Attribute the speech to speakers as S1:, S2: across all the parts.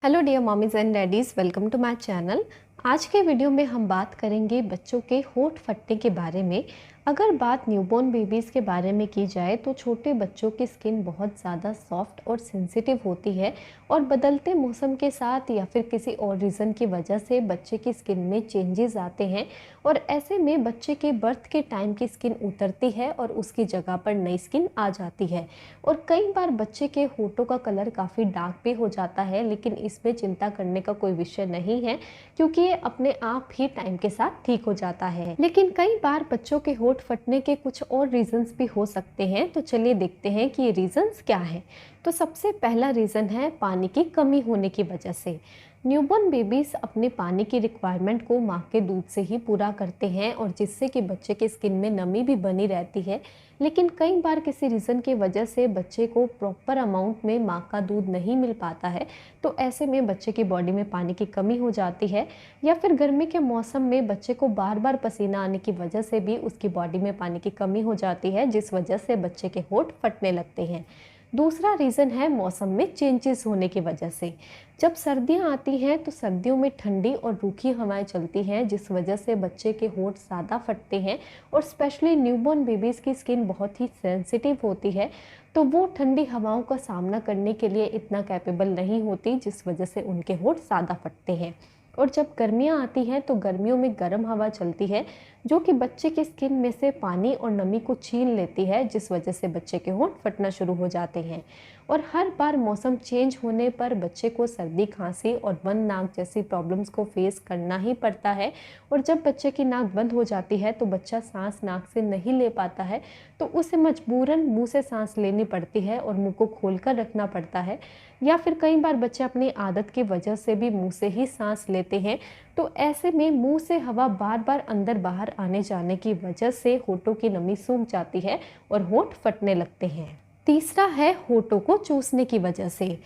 S1: Hello dear mommies and daddies, welcome to my channel. आज के video में हम बात करेंगे बच्चों के होंठ फटने के बारे में। अगर बात न्यूबॉर्न बेबीज़ के बारे में की जाए तो छोटे बच्चों की स्किन बहुत ज़्यादा सॉफ्ट और सेंसिटिव होती है और बदलते मौसम के साथ या फिर किसी और रीज़न की वजह से बच्चे की स्किन में चेंजेस आते हैं और ऐसे में बच्चे के बर्थ के टाइम की स्किन उतरती है और उसकी जगह पर नई स्किन आ जाती है। और कई बार बच्चे के होठों का कलर काफ़ी डार्क भी हो जाता है, लेकिन इसमें चिंता करने का कोई विषय नहीं है क्योंकि ये अपने आप ही टाइम के साथ ठीक हो जाता है। लेकिन कई बार बच्चों के होठ फटने के कुछ और रीजंस भी हो सकते हैं, तो चलिए देखते हैं कि ये रीजंस क्या है। तो सबसे पहला रीज़न है पानी की कमी होने की वजह से। न्यूबॉर्न बेबीज अपने पानी की रिक्वायरमेंट को माँ के दूध से ही पूरा करते हैं और जिससे कि बच्चे के स्किन में नमी भी बनी रहती है। लेकिन कई बार किसी रीज़न की वजह से बच्चे को प्रॉपर अमाउंट में माँ का दूध नहीं मिल पाता है, तो ऐसे में बच्चे की बॉडी में पानी की कमी हो जाती है। या फिर गर्मी के मौसम में बच्चे को बार बार पसीना आने की वजह से भी उसकी बॉडी में पानी की कमी हो जाती है, जिस वजह से बच्चे के होंठ फटने लगते हैं। दूसरा रीज़न है मौसम में चेंजेस होने की वजह से। जब सर्दियां आती हैं तो सर्दियों में ठंडी और रूखी हवाएं चलती हैं, जिस वजह से बच्चे के होंठ ज़्यादा फटते हैं और स्पेशली न्यूबॉर्न बेबीज़ की स्किन बहुत ही सेंसिटिव होती है, तो वो ठंडी हवाओं का सामना करने के लिए इतना कैपेबल नहीं होती, जिस वजह से उनके होंठ ज़्यादा फटते हैं। और जब गर्मियाँ आती हैं तो गर्मियों में गर्म हवा चलती है जो कि बच्चे की स्किन में से पानी और नमी को छीन लेती है, जिस वजह से बच्चे के होंठ फटना शुरू हो जाते हैं। और हर बार मौसम चेंज होने पर बच्चे को सर्दी, खांसी और बंद नाक जैसी प्रॉब्लम्स को फेस करना ही पड़ता है। और जब बच्चे की नाक बंद हो जाती है तो बच्चा सांस नाक से नहीं ले पाता है, तो उसे मजबूरन मुंह से सांस लेनी पड़ती है और मुंह को खोलकर रखना पड़ता है। या फिर कई बार बच्चे अपनी आदत की वजह से भी मुंह से ही सांस लेते हैं, तो ऐसे में मुंह से हवा बार बार अंदर बाहर आने जाने की वजह से होठों की नमी सूख जाती है और होंठ फटने लगते हैं। तीसरा है होठों को चूसने की वजह से।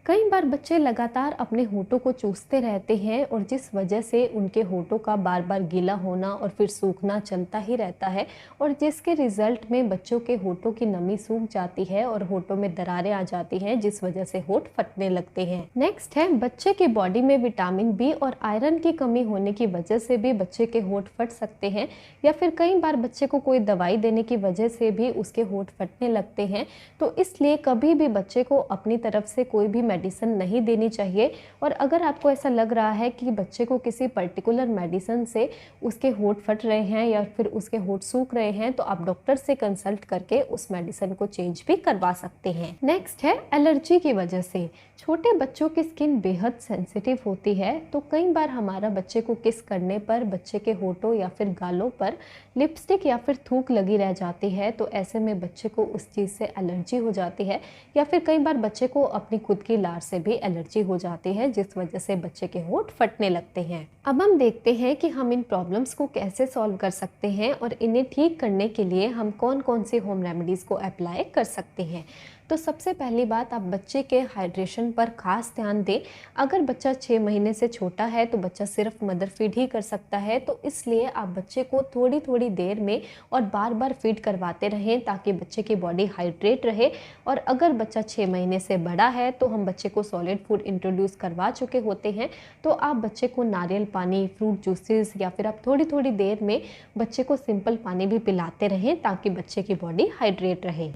S1: कई बार बच्चे लगातार अपने होठों को चूसते रहते हैं और जिस वजह से उनके होठों का बार बार गीला होना और फिर सूखना चलता ही रहता है और जिसके रिजल्ट में बच्चों के होठों की नमी सूख जाती है और होठों में दरारें आ जाती हैं, जिस वजह से होठ फटने लगते हैं। नेक्स्ट है बच्चे की बॉडी में विटामिन बी और आयरन की कमी होने की वजह से भी बच्चे के होठ फट सकते हैं। या फिर कई बार बच्चे को कोई दवाई देने की वजह से भी उसके होठ फटने लगते हैं। तो इसलिए कभी भी बच्चे को अपनी तरफ से कोई भी मेडिसिन नहीं देनी चाहिए। और अगर आपको ऐसा लग रहा है कि बच्चे को किसी पर्टिकुलर मेडिसिन से उसके होंठ फट रहे हैं या फिर उसके होंठ सूख रहे हैं, तो आप डॉक्टर से कंसल्ट करके उस मेडिसिन को चेंज भी करवा सकते हैं। नेक्स्ट है एलर्जी की वजह से। छोटे बच्चों की स्किन बेहद सेंसिटिव होती है, तो कई बार हमारा बच्चे को किस करने पर बच्चे के होठों या फिर गालों पर लिपस्टिक या फिर थूक लगी रह जाती है, तो ऐसे में बच्चे को उस चीज़ से एलर्जी हो जाती है। या फिर कई बार बच्चे को अपनी खुद की लार से भी एलर्जी हो जाती है, जिस वजह से बच्चे के होंठ फटने लगते हैं। अब हम देखते हैं कि हम इन प्रॉब्लम्स को कैसे सॉल्व कर सकते हैं और इन्हें ठीक करने के लिए हम कौन कौन सी होम रेमेडीज़ को अप्लाई कर सकते हैं। तो सबसे पहली बात, आप बच्चे के हाइड्रेशन पर खास ध्यान दें। अगर बच्चा 6 महीने से छोटा है तो बच्चा सिर्फ मदर फीड ही कर सकता है, तो इसलिए आप बच्चे को थोड़ी थोड़ी देर में और बार बार फीड करवाते रहें ताकि बच्चे की बॉडी हाइड्रेट रहे। और अगर बच्चा 6 महीने से बड़ा है तो हम बच्चे को सॉलिड फूड इंट्रोड्यूस करवा चुके होते हैं, तो आप बच्चे को नारियल पानी, फ्रूट जूसेस या फिर आप थोड़ी थोड़ी देर में बच्चे को सिंपल पानी भी पिलाते रहें ताकि बच्चे की बॉडी हाइड्रेट रहे।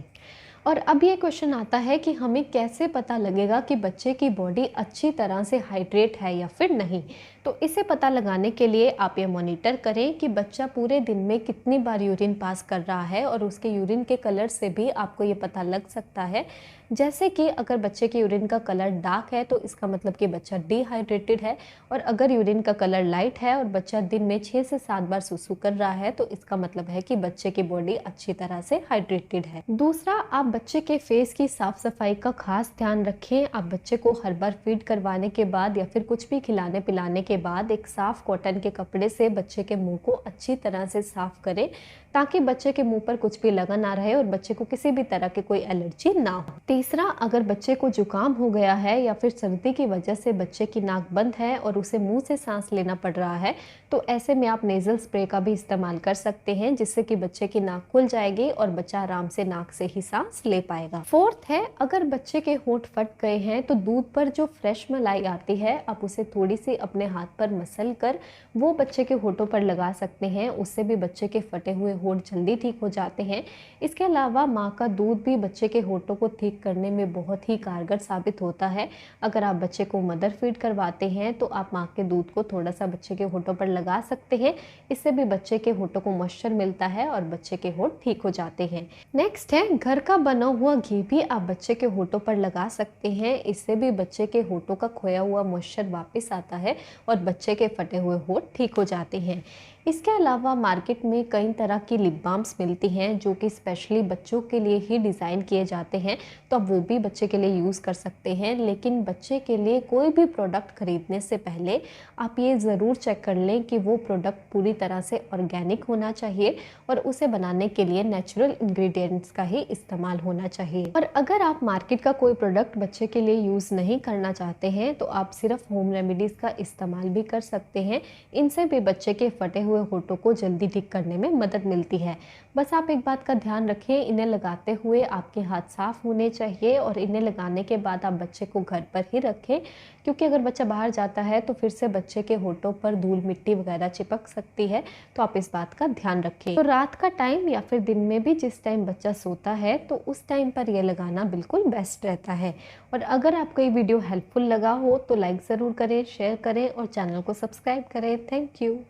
S1: और अब ये क्वेश्चन आता है कि हमें कैसे पता लगेगा कि बच्चे की बॉडी अच्छी तरह से हाइड्रेट है या फिर नहीं। तो इसे पता लगाने के लिए आप ये मॉनिटर करें कि बच्चा पूरे दिन में कितनी बार यूरिन पास कर रहा है, और उसके यूरिन के कलर से भी आपको ये पता लग सकता है। जैसे कि अगर बच्चे के यूरिन का कलर डार्क है तो इसका मतलब कि बच्चा डिहाइड्रेटेड है, और अगर यूरिन का कलर लाइट है और बच्चा दिन में 6 से 7 बार सुसु कर रहा है तो इसका मतलब है कि बच्चे की बॉडी अच्छी तरह से हाइड्रेटेड है। दूसरा, आप बच्चे के फेस की साफ सफाई का खास ध्यान रखें। आप बच्चे को हर बार फीड करवाने के बाद या फिर कुछ भी खिलाने पिलाने के बाद एक साफ कॉटन के कपड़े से बच्चे के मुंह को अच्छी तरह से साफ करें ताकि बच्चे के मुंह पर कुछ भी लगा ना रहे और बच्चे को किसी भी तरह की कोई एलर्जी ना हो। तीसरा, अगर बच्चे को जुकाम हो गया है या फिर सर्दी की वजह से बच्चे की नाक बंद है और उसे मुंह से सांस लेना पड़ रहा है, तो ऐसे में आप नेज़ल स्प्रे का भी इस्तेमाल कर सकते हैं, जिससे कि बच्चे की नाक खुल जाएगी और बच्चा आराम से नाक से ही सांस ले पाएगा। फोर्थ है, अगर बच्चे के होंठ फट गए हैं तो दूध पर जो फ्रेश मलाई आती है, आप उसे थोड़ी सी अपने हाथ पर मसल कर वो बच्चे के होठों पर लगा सकते हैं। उससे भी बच्चे के फटे हुए होंठ जल्दी ठीक हो जाते हैं। इसके अलावा माँ का दूध भी बच्चे के होठों को ठीक करने में बहुत ही कारगर साबित होता है। अगर आप बच्चे को मदर फीड करवाते हैं तो आप माँ के दूध को थोड़ा सा बच्चे के होठों पर लगा सकते हैं। इससे भी बच्चे के होठों को मॉइस्चर मिलता है और बच्चे के होठ ठीक हो जाते हैं। नेक्स्ट है, घर का बना हुआ घी भी आप बच्चे के होठों पर लगा सकते हैं। इससे भी बच्चे के होठों का खोया हुआ मॉइस्चर वापस आता है और बच्चे के फटे हुए होठ ठीक हो जाते हैं। इसके अलावा मार्केट में कई तरह की लिप बाम्स मिलती हैं जो कि स्पेशली बच्चों के लिए ही डिज़ाइन किए जाते हैं, तो आप वो भी बच्चे के लिए यूज़ कर सकते हैं। लेकिन बच्चे के लिए कोई भी प्रोडक्ट खरीदने से पहले आप ये ज़रूर चेक कर लें कि वो प्रोडक्ट पूरी तरह से ऑर्गेनिक होना चाहिए और उसे बनाने के लिए नेचुरल इंग्रेडिएंट्स का ही इस्तेमाल होना चाहिए। और अगर आप मार्केट का कोई प्रोडक्ट बच्चे के लिए यूज़ नहीं करना चाहते हैं तो आप सिर्फ होम रेमेडीज़ का इस्तेमाल भी कर सकते हैं। इनसे भी बच्चे के फटे हुए होठों को जल्दी ठीक करने में मदद मिलती है। बस आप एक बात का ध्यान रखें, इन्हें लगाते हुए आपके हाथ साफ होने चाहिए और इन्हें लगाने के बाद आप बच्चे को घर पर ही रखें, क्योंकि अगर बच्चा बाहर जाता है तो फिर से बच्चे के होठों पर धूल मिट्टी वगैरह चिपक सकती है, तो आप इस बात का ध्यान रखें। तो रात का टाइम या फिर दिन में भी जिस टाइम बच्चा सोता है तो उस टाइम पर यह लगाना बिल्कुल बेस्ट रहता है। और अगर आपको ये वीडियो हेल्पफुल लगा हो तो लाइक ज़रूर करें, शेयर करें और चैनल को सब्सक्राइब करें। Thank you.